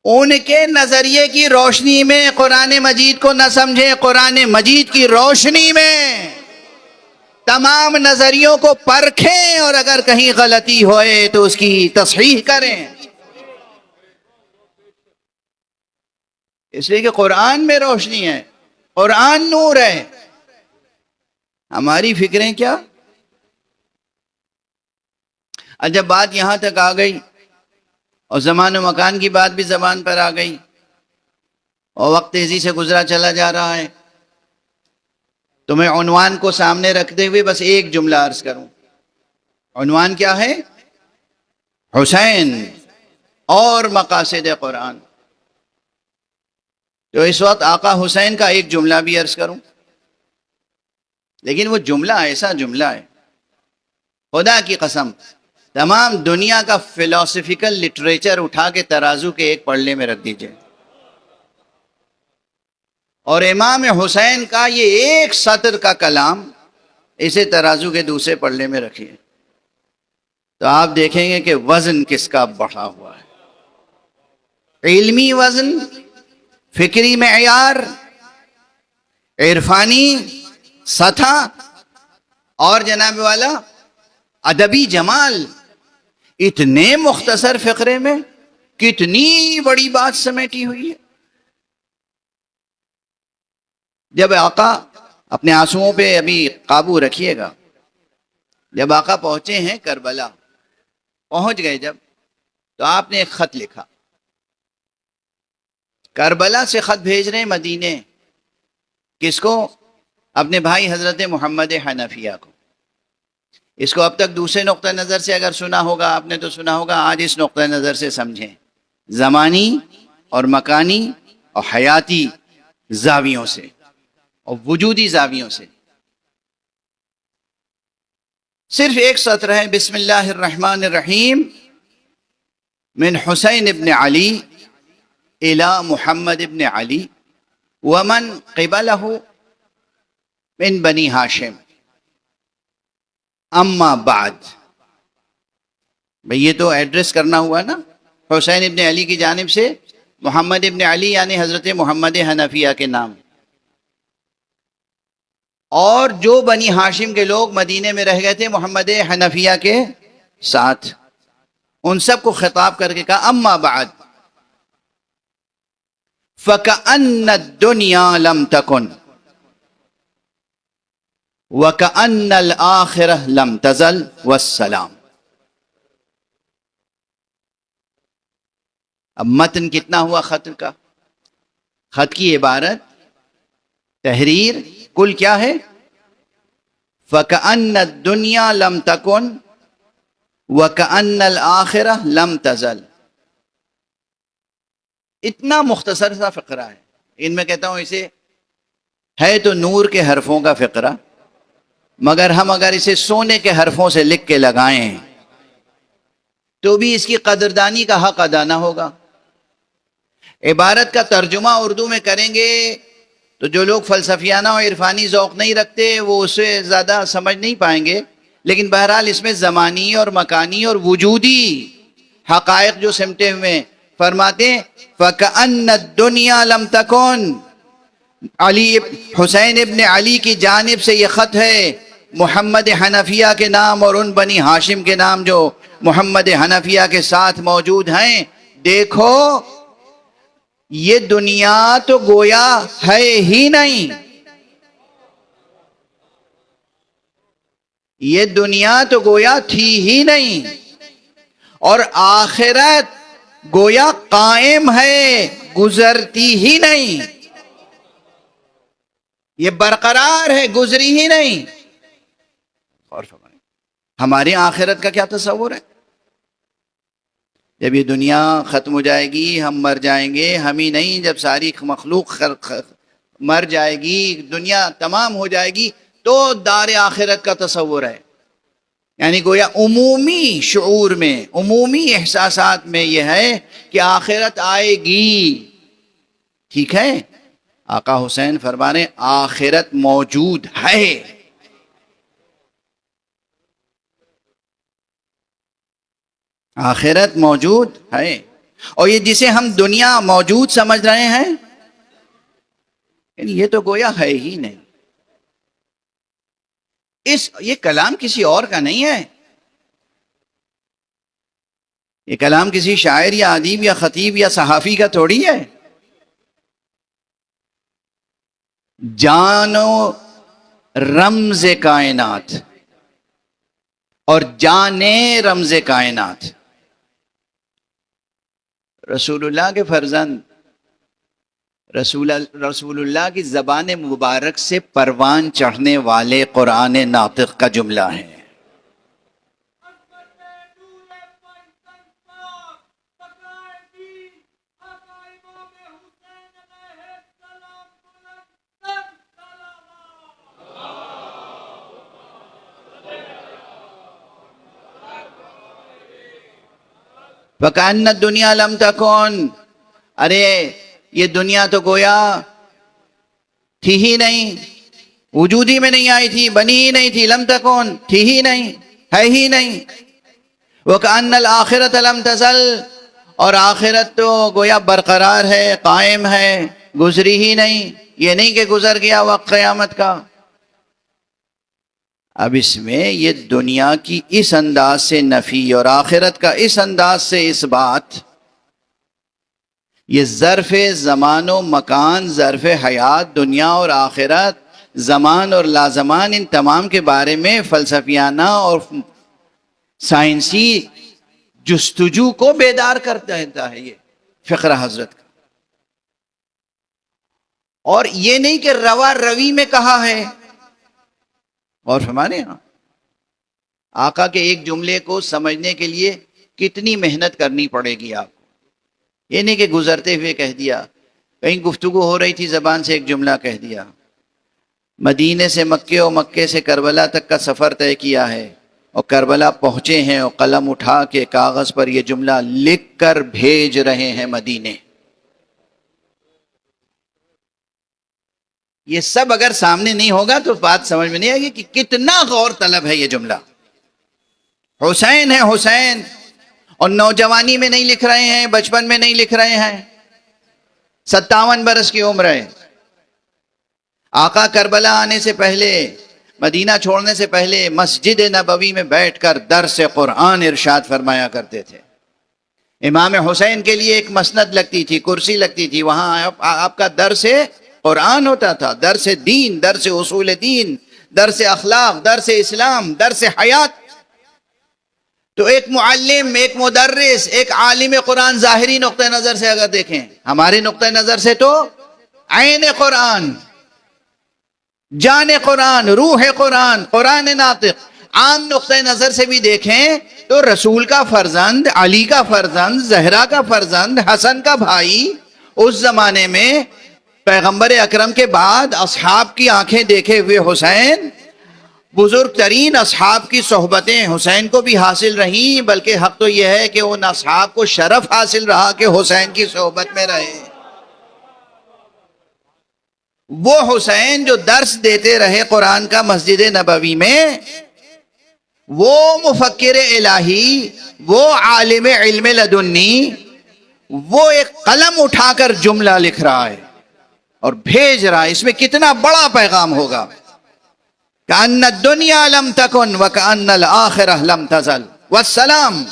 ان کے نظریے کی روشنی میں قرآن مجید کو نہ سمجھیں، قرآن مجید کی روشنی میں تمام نظریوں کو پرکھیں، اور اگر کہیں غلطی ہوئے تو اس کی تصحیح کریں۔ اس لیے کہ قرآن میں روشنی ہے، قرآن نور ہے. ہماری فکریں کیا؟ اور جب بات یہاں تک آ گئی اور زمان و مکان کی بات بھی زبان پر آ گئی اور وقت تیزی سے گزرا چلا جا رہا ہے، تو میں عنوان کو سامنے رکھتے ہوئے بس ایک جملہ عرض کروں. عنوان کیا ہے؟ حسین اور مقاصد قرآن. تو اس وقت آقا حسین کا ایک جملہ بھی عرض کروں، لیکن وہ جملہ ایسا جملہ ہے، خدا کی قسم تمام دنیا کا فلسفیکل لٹریچر اٹھا کے ترازو کے ایک پلڑے میں رکھ دیجئے اور امام حسین کا یہ ایک سطر کا کلام اسے ترازو کے دوسرے پلڑے میں رکھیے، تو آپ دیکھیں گے کہ وزن کس کا بڑھا ہوا ہے. علمی وزن، فکری معیار، عرفانی سطح، اور جناب والا ادبی جمال. اتنے مختصر فقرے میں کتنی بڑی بات سمیٹی ہوئی ہے. جب آقا اپنے آنسوؤں پہ ابھی قابو رکھیے گا، جب آقا پہنچے ہیں کربلا، پہنچ گئے جب، تو آپ نے ایک خط لکھا. کربلا سے خط بھیج رہے ہیں مدینے. کس کو؟ اپنے بھائی حضرت محمد حنفیہ کو. اس کو اب تک دوسرے نقطہ نظر سے اگر سنا ہوگا آپ نے تو سنا ہوگا، آج اس نقطہ نظر سے سمجھیں، زمانی اور مکانی اور حیاتی زاویوں سے اور وجودی زاویوں سے. صرف ایک سطر ہے، بسم اللہ الرحمن الرحیم، من حسین ابن علی الى محمد ابن علی ومن قبلہ من بنی ہاشم اما بعد. بھئی یہ تو ایڈریس کرنا ہوا نا حسین ابن علی کی جانب سے محمد ابن علی یعنی حضرت محمد حنفیہ کے نام، اور جو بنی ہاشم کے لوگ مدینے میں رہ گئے تھے محمد حنفیہ کے ساتھ، ان سب کو خطاب کر کے کہا اما بعد فَكَأَنَّ الدُّنْيَا لَمْ تَكُنْ وَكَأَنَّ الْآخِرَةَ لَمْ تَزَلْ وَالسَّلَامُ. اب متن کتنا ہوا خط کا؟ خط کی عبارت، تحریر کل کیا ہے؟ فَكَأَنَّ الدُّنْيَا لَمْ تَكُنْ وَكَأَنَّ الْآخِرَةَ لَمْ تَزَلْ. اتنا مختصر سا فقرہ ہے. ان میں کہتا ہوں اسے ہے تو نور کے حرفوں کا فقرہ، مگر ہم اگر اسے سونے کے حرفوں سے لکھ کے لگائیں تو بھی اس کی قدردانی کا حق ادا نہ ہوگا. عبارت کا ترجمہ اردو میں کریں گے تو جو لوگ فلسفیانہ اور عرفانی ذوق نہیں رکھتے وہ اسے زیادہ سمجھ نہیں پائیں گے، لیکن بہرحال اس میں زمانی اور مکانی اور وجودی حقائق جو سمٹے ہوئے. فرماتے ہیں فَكَأَنَّ الدُّنْيَا لَمْ تَكُنْ. علی حسین ابن علی کی جانب سے یہ خط ہے محمد حنفیہ کے نام اور ان بنی ہاشم کے نام جو محمد حنفیہ کے ساتھ موجود ہیں. دیکھو یہ دنیا تو گویا ہے ہی نہیں، یہ دنیا تو گویا تھی ہی نہیں، اور آخرت گویا قائم ہے، گزرتی ہی نہیں. یہ برقرار ہے، گزری ہی نہیں. اور فرمائیں ہماری آخرت کا کیا تصور ہے؟ جب یہ دنیا ختم ہو جائے گی، ہم مر جائیں گے، ہم ہی نہیں جب ساری مخلوق مر جائے گی، دنیا تمام ہو جائے گی، تو دار آخرت کا تصور ہے. یعنی گویا عمومی شعور میں، عمومی احساسات میں یہ ہے کہ آخرت آئے گی. ٹھیک ہے، آقا حسین فرمانے آخرت موجود ہے. آخرت موجود ہے، اور یہ جسے ہم دنیا موجود سمجھ رہے ہیں یہ تو گویا ہے ہی نہیں. یہ کلام کسی اور کا نہیں ہے، یہ کلام کسی شاعر یا ادیب یا خطیب یا صحافی کا تھوڑی ہے. جانو رمز کائنات اور جانے رمز کائنات. رسول اللہ کے فرزند رسول اللہ کی زبان مبارک سے پروان چڑھنے والے قرآن ناطق کا جملہ ہے. وَكَأَنَّ الدُّنْيَا لَمْ تَكُنْ، ارے یہ دنیا تو گویا تھی ہی نہیں، وجود ہی میں نہیں آئی تھی، بنی ہی نہیں تھی. لم تکن، تھی ہی نہیں، ہے ہی نہیں. وَكَأَنَّ الْآخِرَةَ لَمْ تَزَلْ، اور آخرت تو گویا برقرار ہے، قائم ہے، گزری ہی نہیں. یہ نہیں کہ گزر گیا وقت قیامت کا. اب اس میں یہ دنیا کی اس انداز سے نفی اور آخرت کا اس انداز سے اس بات، یہ ظرف زمان و مکان، ظرف حیات، دنیا اور آخرت، زمان اور لازمان، ان تمام کے بارے میں فلسفیانہ اور سائنسی جستجو کو بیدار کرتا ہے یہ فقرہ حضرت کا. اور یہ نہیں کہ روا روی میں کہا ہے. اور ہمارے ہاں آقا کے ایک جملے کو سمجھنے کے لیے کتنی محنت کرنی پڑے گی آپ کو. یہ نہیں کہ گزرتے ہوئے کہہ دیا، کہیں گفتگو ہو رہی تھی زبان سے ایک جملہ کہہ دیا. مدینے سے مکے اور مکے سے کربلا تک کا سفر طے کیا ہے اور کربلا پہنچے ہیں اور قلم اٹھا کے کاغذ پر یہ جملہ لکھ کر بھیج رہے ہیں مدینے. یہ سب اگر سامنے نہیں ہوگا تو بات سمجھ میں نہیں آئے گی کہ کتنا غور طلب ہے یہ جملہ. حسین ہے حسین، اور نوجوانی میں نہیں لکھ رہے ہیں، بچپن میں نہیں لکھ رہے ہیں، 57 برس کی عمر ہے. آقا کربلا آنے سے پہلے، مدینہ چھوڑنے سے پہلے مسجد نبوی میں بیٹھ کر درس قرآن ارشاد فرمایا کرتے تھے. امام حسین کے لیے ایک مسند لگتی تھی، کرسی لگتی تھی، وہاں آپ کا درس قرآن ہوتا تھا، درس دین، درس اصول دین، درس اخلاق، درس اسلام، درس حیات. تو ایک معلم، ایک مدرس، ایک عالم قرآن ظاہری نقطہ نظر سے اگر دیکھیں، ہمارے نقطہ نظر سے تو عین قرآن، جان قرآن، روح قرآن، قرآن ناطق. عام نقطہ نظر سے بھی دیکھیں تو رسول کا فرزند، علی کا فرزند، زہرا کا فرزند، حسن کا بھائی، اس زمانے میں پیغمبر اکرم کے بعد اصحاب کی آنکھیں دیکھے ہوئے حسین، بزرگ ترین اصحاب کی صحبتیں حسین کو بھی حاصل رہیں، بلکہ حق تو یہ ہے کہ ان اصحاب کو شرف حاصل رہا کہ حسین کی صحبت میں رہے. وہ حسین جو درس دیتے رہے قرآن کا مسجد نبوی میں، وہ مفکر الہی، وہ عالم علم لدنی، وہ ایک قلم اٹھا کر جملہ لکھ رہا ہے اور بھیج رہا ہے. اس میں کتنا بڑا پیغام ہوگا. کأن الدنیا لم تکن وکأن الآخرہ لم تزل والسلام.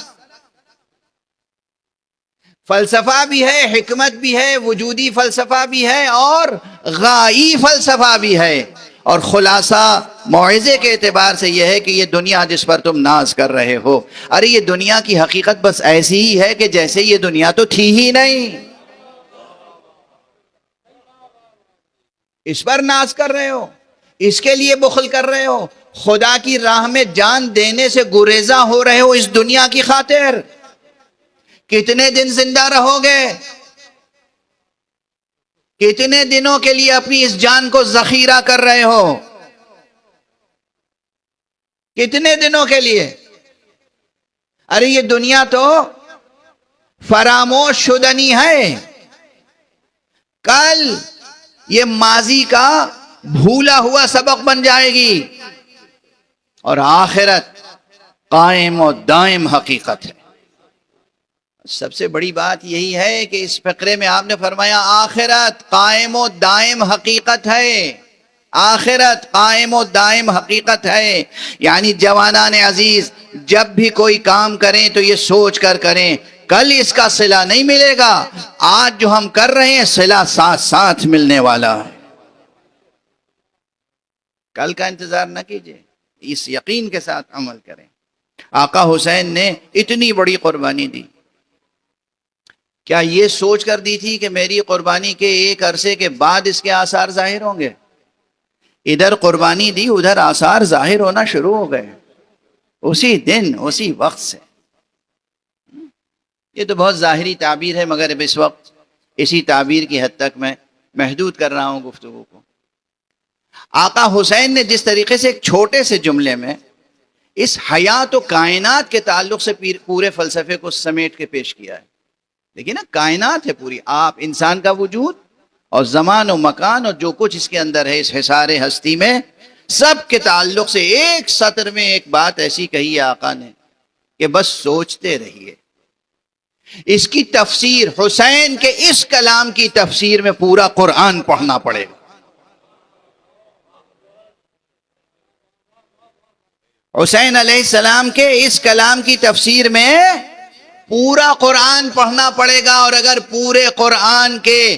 فلسفہ بھی ہے، حکمت بھی ہے، وجودی فلسفہ بھی ہے اور غائی فلسفہ بھی ہے. اور خلاصہ موعظے کے اعتبار سے یہ ہے کہ یہ دنیا جس پر تم ناز کر رہے ہو، ارے یہ دنیا کی حقیقت بس ایسی ہی ہے کہ جیسے یہ دنیا تو تھی ہی نہیں. اس پر ناز کر رہے ہو، اس کے لیے بخل کر رہے ہو، خدا کی راہ میں جان دینے سے گریزاں ہو رہے ہو اس دنیا کی خاطر. کتنے دن زندہ رہو گے؟ کتنے دنوں کے لیے اپنی اس جان کو ذخیرہ کر رہے ہو؟ کتنے دنوں کے لیے؟ ارے یہ دنیا تو فراموش شدنی ہے. کل یہ ماضی کا بھولا ہوا سبق بن جائے گی اور آخرت قائم و دائم حقیقت ہے. سب سے بڑی بات یہی ہے کہ اس فقرے میں آپ نے فرمایا آخرت قائم و دائم حقیقت ہے. آخرت قائم و دائم حقیقت ہے. یعنی جوانان عزیز، جب بھی کوئی کام کریں تو یہ سوچ کر کریں کل اس کا صلہ نہیں ملے گا، آج جو ہم کر رہے ہیں صلہ ساتھ ساتھ ملنے والا ہے. کل کا انتظار نہ کیجیے، اس یقین کے ساتھ عمل کریں۔ آقا حسین نے اتنی بڑی قربانی دی، کیا یہ سوچ کر دی تھی کہ میری قربانی کے ایک عرصے کے بعد اس کے آثار ظاہر ہوں گے؟ ادھر قربانی دی، ادھر آثار ظاہر ہونا شروع ہو گئے اسی دن، اسی وقت سے۔ یہ تو بہت ظاہری تعبیر ہے، مگر اب اس وقت اسی تعبیر کی حد تک میں محدود کر رہا ہوں گفتگو کو۔ آقا حسین نے جس طریقے سے ایک چھوٹے سے جملے میں اس حیات و کائنات کے تعلق سے پورے فلسفے کو سمیٹ کے پیش کیا ہے۔ لیکن نا، کائنات ہے پوری، آپ انسان کا وجود اور زمان و مکان اور جو کچھ اس کے اندر ہے، اس حصار ہستی میں، سب کے تعلق سے ایک سطر میں ایک بات ایسی کہی ہے آقا نے کہ بس سوچتے رہیے۔ اس کی تفسیر، حسین کے اس کلام کی تفسیر میں پورا قرآن پڑھنا پڑے گا۔ حسین علیہ السلام کے اس کلام کی تفسیر میں پورا قرآن پڑھنا پڑے گا، اور اگر پورے قرآن کے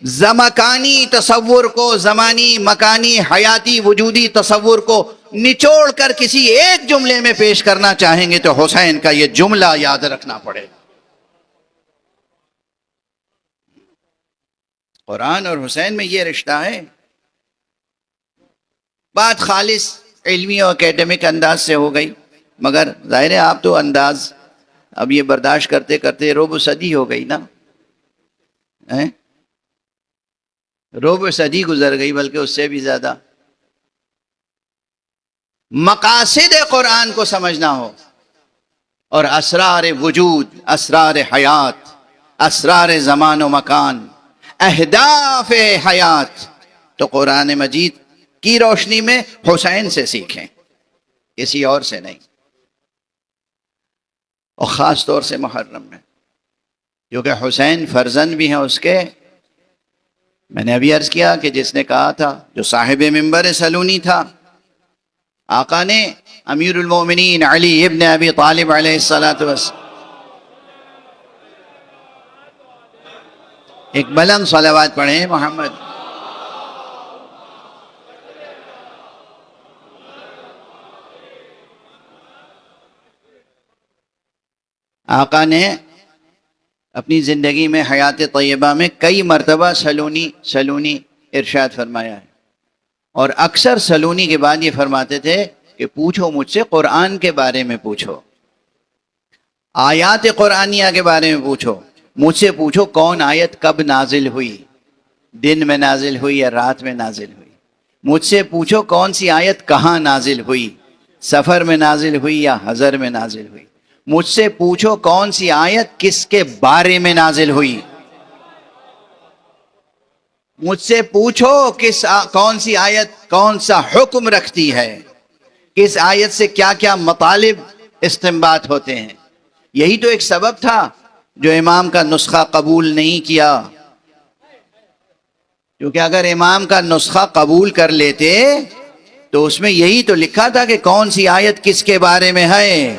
زمکانی تصور کو، زمانی مکانی حیاتی وجودی تصور کو نچوڑ کر کسی ایک جملے میں پیش کرنا چاہیں گے تو حسین کا یہ جملہ یاد رکھنا پڑے گا۔ قرآن اور حسین میں یہ رشتہ ہے۔ بات خالص علمی اور اکیڈمک انداز سے ہو گئی، مگر ظاہر ہے آپ تو انداز اب یہ برداشت کرتے کرتے ربع صدی ہو گئی نا، ربع صدی گزر گئی، بلکہ اس سے بھی زیادہ۔ مقاصد قرآن کو سمجھنا ہو اور اسرار وجود، اسرار حیات، اسرار زمان و مکان، اہداف حیات، تو قرآن مجید کی روشنی میں حسین سے سیکھیں، کسی اور سے نہیں، اور خاص طور سے محرم میں، کیونکہ حسین فرزند بھی ہیں اس کے۔ میں نے ابھی عرض کیا کہ جس نے کہا تھا، جو صاحب منبر سلونی تھا، آقا نے امیر المومنین علی ابن ابی طالب علیہ السلام، ایک بلند صلوات پڑھیں محمد۔ آقا نے اپنی زندگی میں حیات طیبہ میں کئی مرتبہ سلونی ارشاد فرمایا ہے، اور اکثر سلونی کے بعد یہ فرماتے تھے کہ پوچھو مجھ سے قرآن کے بارے میں، پوچھو آیات قرآنیہ کے بارے میں، پوچھو مجھ سے، پوچھو کون آیت کب نازل ہوئی، دن میں نازل ہوئی یا رات میں نازل ہوئی، مجھ سے پوچھو کون سی آیت کہاں نازل ہوئی، سفر میں نازل ہوئی یا حضر میں نازل ہوئی، مجھ سے پوچھو کون سی آیت کس کے بارے میں نازل ہوئی، مجھ سے پوچھو کون سی آیت کون سا حکم رکھتی ہے، کس آیت سے کیا کیا مطالب استنباط ہوتے ہیں۔ یہی تو ایک سبب تھا جو امام کا نسخہ قبول نہیں کیا، کیونکہ اگر امام کا نسخہ قبول کر لیتے تو اس میں یہی تو لکھا تھا کہ کون سی آیت کس کے بارے میں ہے۔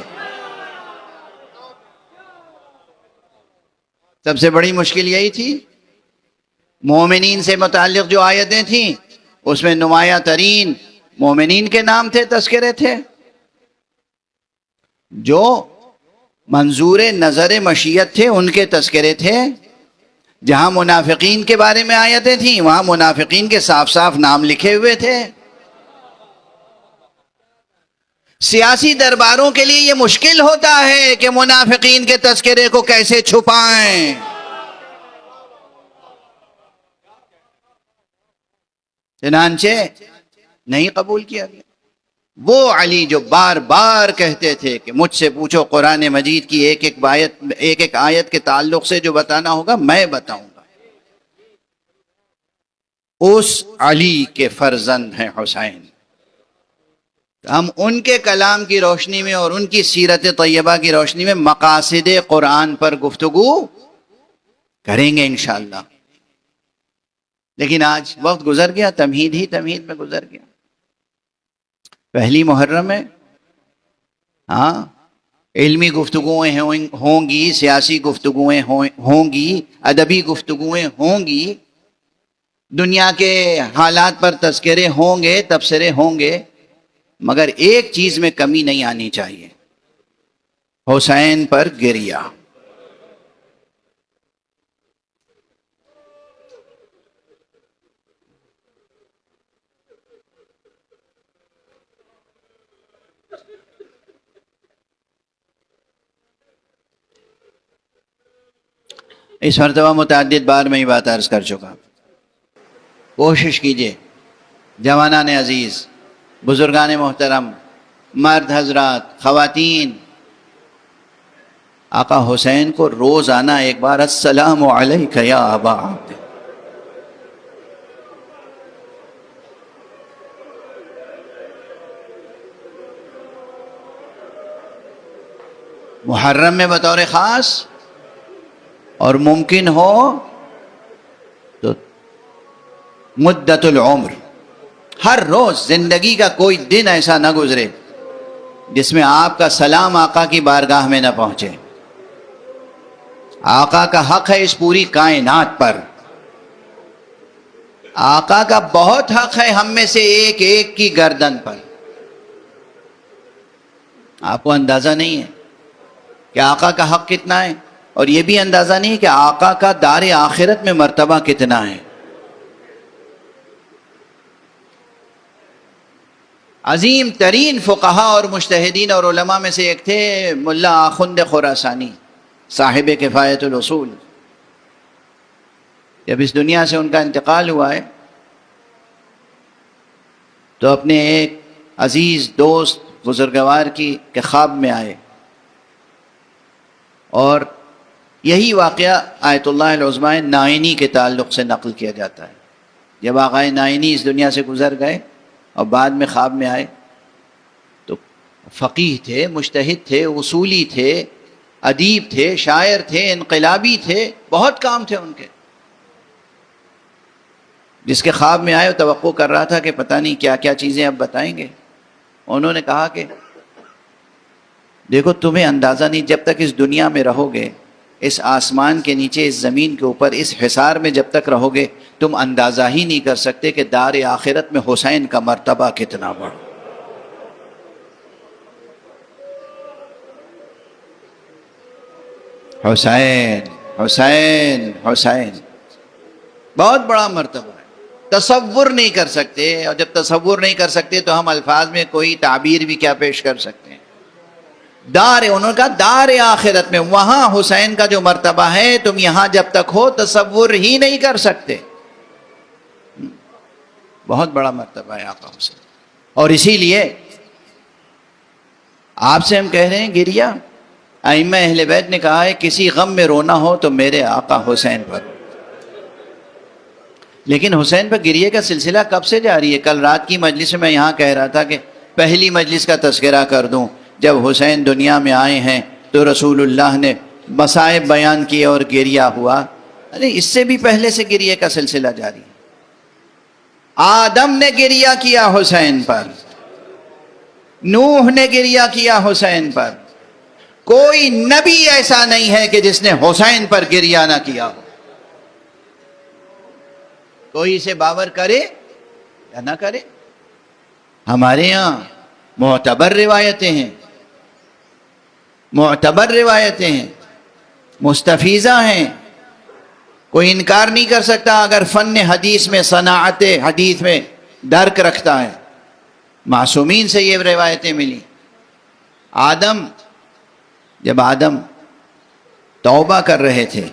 سب سے بڑی مشکل یہی تھی۔ مومنین سے متعلق جو آیتیں تھیں اس میں نمایاں ترین مومنین کے نام تھے، تذکرے تھے۔ جو منظور نظر مشیت تھے ان کے تذکرے تھے۔ جہاں منافقین کے بارے میں آیتیں تھیں وہاں منافقین کے صاف صاف نام لکھے ہوئے تھے۔ سیاسی درباروں کے لیے یہ مشکل ہوتا ہے کہ منافقین کے تذکرے کو کیسے چھپائیں۔ چنانچہ نہیں قبول کیا گیا۔ وہ علی جو بار بار کہتے تھے کہ مجھ سے پوچھو قرآن مجید کی ایک ایک آیت کے تعلق سے جو بتانا ہوگا میں بتاؤں گا، اس علی کے فرزند ہیں حسین۔ ہم ان کے کلام کی روشنی میں اور ان کی سیرت طیبہ کی روشنی میں مقاصد قرآن پر گفتگو کریں گے انشاءاللہ۔ لیکن آج وقت گزر گیا، تمہید میں گزر گیا۔ پہلی محرم میں علمی گفتگویں ہوں گی، سیاسی گفتگویں ہوں گی، ادبی گفتگویں ہوں گی، دنیا کے حالات پر تذکرے ہوں گے، تبصرے ہوں گے، مگر ایک چیز میں کمی نہیں آنی چاہیے، حسین پر گریہ۔ اس مرتبہ متعدد بار میں یہ بات عرض کر چکا، کوشش کیجئے جوانان عزیز، بزرگان محترم، مرد حضرات، خواتین، آقا حسین کو روزانہ ایک بار السلام علیک یا ابا عبد، محرم میں بطور خاص، اور ممکن ہو تو مدت العمر، ہر روز زندگی کا کوئی دن ایسا نہ گزرے جس میں آپ کا سلام آقا کی بارگاہ میں نہ پہنچے۔ آقا کا حق ہے اس پوری کائنات پر، آقا کا بہت حق ہے ہم میں سے ایک ایک کی گردن پر۔ آپ کو اندازہ نہیں ہے کہ آقا کا حق کتنا ہے، اور یہ بھی اندازہ نہیں کہ آقا کا دار آخرت میں مرتبہ کتنا ہے۔ عظیم ترین فقہا اور مجتہدین اور علماء میں سے ایک تھے ملا آخند خراسانی، صاحب کفایت الاصول۔ جب اس دنیا سے ان کا انتقال ہوا ہے تو اپنے ایک عزیز دوست بزرگوار کے خواب میں آئے، اور یہی واقعہ آیت اللہ العظمہ نائینی کے تعلق سے نقل کیا جاتا ہے۔ جب آقا نائینی اس دنیا سے گزر گئے اور بعد میں خواب میں آئے تو فقیہ تھے، مجتہد تھے، اصولی تھے، ادیب تھے، شاعر تھے، انقلابی تھے، بہت کام تھے ان کے۔ جس کے خواب میں آئے وہ توقع کر رہا تھا کہ پتہ نہیں کیا کیا چیزیں اب بتائیں گے۔ انہوں نے کہا کہ دیکھو تمہیں اندازہ نہیں، جب تک اس دنیا میں رہو گے، اس آسمان کے نیچے، اس زمین کے اوپر، اس حصار میں جب تک رہو گے، تم اندازہ ہی نہیں کر سکتے کہ دار آخرت میں حسین کا مرتبہ کتنا بڑا۔ حسین حسین حسین بہت بڑا مرتبہ ہے، تصور نہیں کر سکتے، اور جب تصور نہیں کر سکتے تو ہم الفاظ میں کوئی تعبیر بھی کیا پیش کر سکتے ہیں۔ انہوں نے کہا دار آخرت میں وہاں حسین کا جو مرتبہ ہے تم یہاں جب تک ہو تصور ہی نہیں کر سکتے۔ بہت بڑا مرتبہ ہے آقا حسین، اور اسی لیے آپ سے ہم کہہ رہے ہیں گریہ۔ ائمہ اہل بیت نے کہا ہے کسی غم میں رونا ہو تو میرے آقا حسین پر۔ لیکن حسین پر گریہ کا سلسلہ کب سے جاری ہے؟ کل رات کی مجلس میں یہاں کہہ رہا تھا کہ پہلی مجلس کا تذکرہ کر دوں، جب حسین دنیا میں آئے ہیں تو رسول اللہ نے مصائب بیان کیے اور گریہ ہوا۔ ارے اس سے بھی پہلے سے گریہ کا سلسلہ جاری ہے۔ آدم نے گریہ کیا حسین پر، نوح نے گریہ کیا حسین پر، کوئی نبی ایسا نہیں ہے کہ جس نے حسین پر گریہ نہ کیا ہو۔ کوئی اسے باور کرے یا نہ کرے، ہمارے یہاں معتبر روایتیں ہیں، معتبر روایتیں ہیں، مستفیضہ ہیں، کوئی انکار نہیں کر سکتا اگر فن حدیث میں، صناعت حدیث میں درک رکھتا ہے۔ معصومین سے یہ روایتیں ملی۔ جب آدم توبہ کر رہے تھے،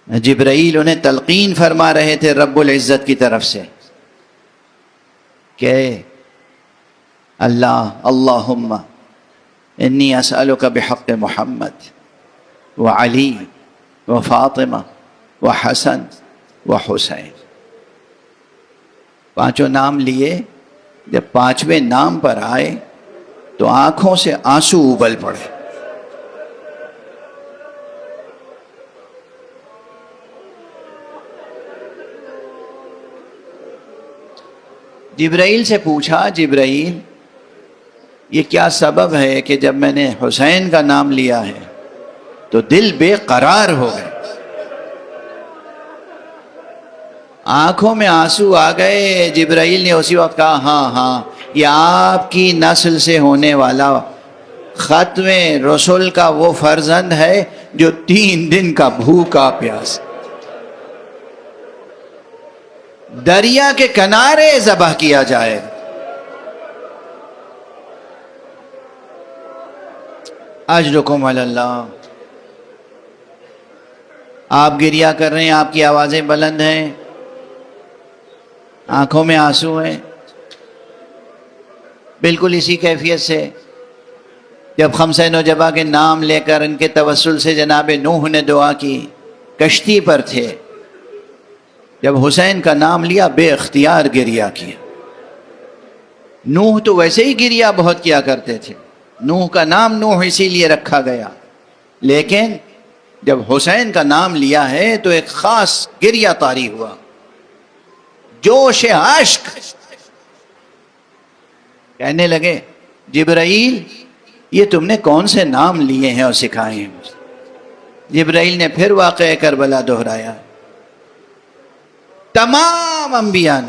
جبرائیل انہیں تلقین فرما رہے تھے رب العزت کی طرف سے کہ اللہم انی اسألک بحق محمد وعلی وفاطمہ وحسن وحسین۔ پانچوں نام لیے، جب پانچویں نام پر آئے تو آنکھوں سے آنسو ابل پڑے۔ جبرائیل سے پوچھا، جبرائیل یہ کیا سبب ہے کہ جب میں نے حسین کا نام لیا ہے تو دل بے قرار ہو گئے؟ آنکھوں میں آنسو آ گئے. جبرائیل نے اسی وقت کہا ہاں ہاں یہ آپ کی نسل سے ہونے والا ختم رسول کا وہ فرزند ہے جو 3 دن کا بھوکا پیاس دریا کے کنارے ذبح کیا جائے. اجرکم علی اللہ. آپ گریہ کر رہے ہیں, آپ کی آوازیں بلند ہیں, آنکھوں میں آنسو ہیں. بالکل اسی کیفیت سے جب خمسہ نجبہ کے نام لے کر ان کے توسل سے جناب نوح نے دعا کی, کشتی پر تھے, جب حسین کا نام لیا بے اختیار گریہ کیا. نوح تو ویسے ہی گریہ بہت کیا کرتے تھے, نوح کا نام نوح اسی لیے رکھا گیا, لیکن جب حسین کا نام لیا ہے تو ایک خاص گریہ طاری ہوا, جوش عشق. کہنے لگے جبرائیل یہ تم نے کون سے نام لیے ہیں اور سکھائے ہیں مجھے. جبرائیل نے پھر واقعہ کربلا دہرایا. تمام انبیاء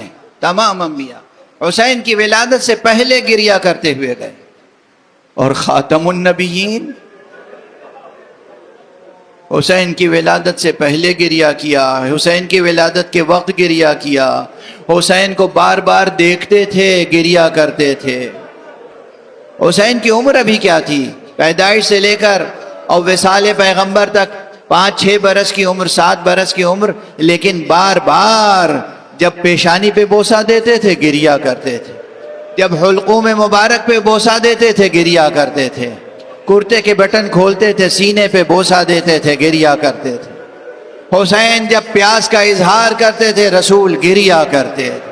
حسین کی ولادت سے پہلے گریہ کرتے ہوئے گئے, اور خاتم النبیین حسین کی ولادت سے پہلے گریہ کیا, حسین کی ولادت کے وقت گریہ کیا, حسین کو بار بار دیکھتے تھے گریہ کرتے تھے. حسین کی عمر ابھی کیا تھی, پیدائش سے لے کر اور وصال پیغمبر تک 5-6 برس کی عمر, 7 برس کی عمر, لیکن بار بار جب پیشانی پہ بوسہ دیتے تھے گریہ کرتے تھے, جب حلقوم مبارک پہ بوسہ دیتے تھے گریہ کرتے تھے, کرتے کے بٹن کھولتے تھے سینے پہ بوسہ دیتے تھے گریہ کرتے تھے. حسین جب پیاس کا اظہار کرتے تھے رسول گریہ کرتے تھے.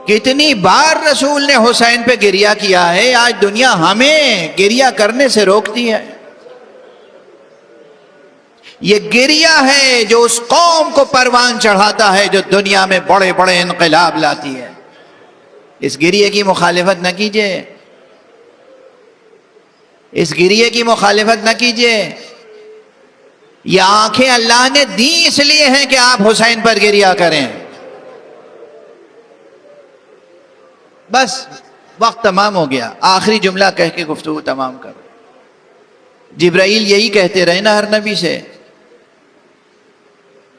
کتنی بار رسول نے حسین پہ گریہ کیا ہے, آج دنیا ہمیں گریہ کرنے سے روکتی ہے. یہ گریہ ہے جو اس قوم کو پروان چڑھاتا ہے جو دنیا میں بڑے بڑے انقلاب لاتی ہے. اس گریہ کی مخالفت نہ کیجیے, اس گریہ کی مخالفت نہ کیجیے. یہ آنکھیں اللہ نے دی اس لیے ہیں کہ آپ حسین پر گریہ کریں. بس وقت تمام ہو گیا, آخری جملہ کہہ کے گفتگو تمام کرو. جبرائیل یہی کہتے رہے نا ہر نبی سے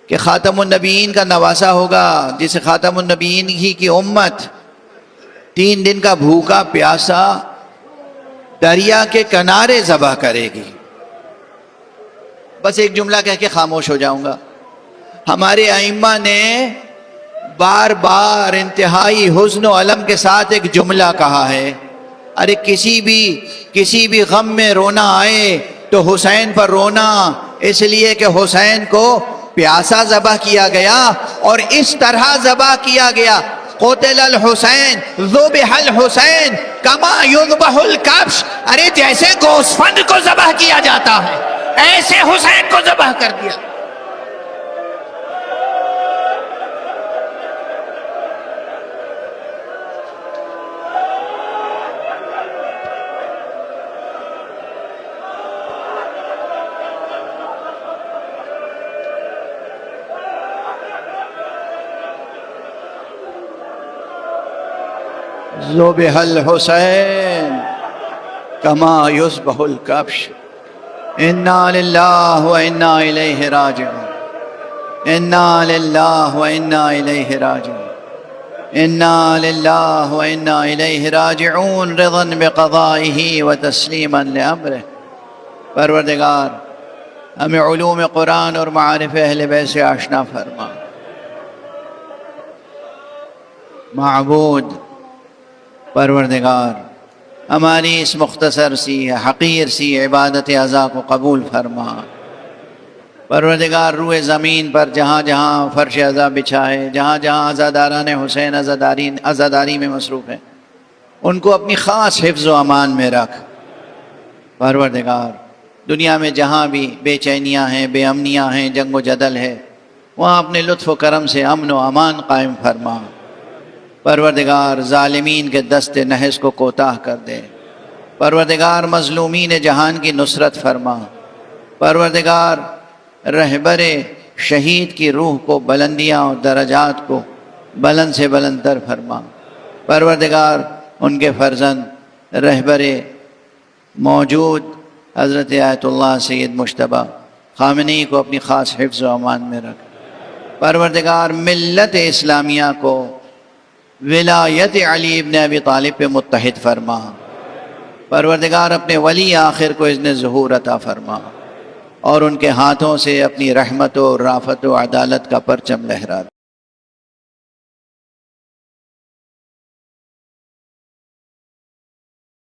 کہ خاتم النبیین کا نواسا ہوگا, جسے خاتم النبیین ہی کی امت 3 دن کا بھوکا پیاسا دریا کے کنارے ذبح کرے گی. بس ایک جملہ کہہ کے خاموش ہو جاؤں گا. ہمارے ائمہ نے بار بار انتہائی حزن و علم کے ساتھ ایک جملہ کہا ہے, ارے کسی بھی غم میں رونا آئے تو حسین پر رونا, اس لیے کہ حسین کو پیاسا ذبح کیا گیا اور اس طرح ذبح کیا گیا. قتل الحسین ذبح الحسین کما یذبح الکبش. ارے جیسے گوسفند کو ذبح کیا جاتا ہے ایسے حسین کو ذبح کر دیا. ذبح الحسین کما یذبح الکبش. انا للہ و انا الیہ راجعون, انا للہ و انا الیہ راجعون, انا للہ و انا الیہ راجعون, رضا بقضائہ و تسلیما لامرہ. پروردگار ہمیں علوم قرآن اور معارف اہل بیت سے آشنا فرما. معبود پروردگار ہماری اس مختصر سی حقیر سی عبادت اعضاء کو قبول فرما. پروردگار روئے زمین پر جہاں جہاں فرش عزا بچھائے, جہاں جہاں عزاداران حسین عزاداری میں مصروف ہیں, ان کو اپنی خاص حفظ و امان میں رکھ. پروردگار دنیا میں جہاں بھی بے چینیاں ہیں, بے امنیاں ہیں, جنگ و جدل ہے, وہاں اپنے لطف و کرم سے امن و امان قائم فرما. پروردگار ظالمین کے دست نحس کو کوتاہ کر دے. پروردگار مظلومین جہان کی نصرت فرما. پروردگار رہبر شہید کی روح کو بلندیاں اور درجات کو بلند سے بلند تر فرما۔ پروردگار ان کے فرزند رہبر موجود حضرت آیت اللہ سید مجتبیٰ خامنئی کو اپنی خاص حفظ و امان میں رکھ۔ پروردگار ملت اسلامیہ کو ولایت علی ابن ابی طالب پہ متحد فرما۔ پروردگار اپنے ولی آخر کو اذن ظہور عطا فرما اور ان کے ہاتھوں سے اپنی رحمت و رافت و عدالت کا پرچم لہرا۔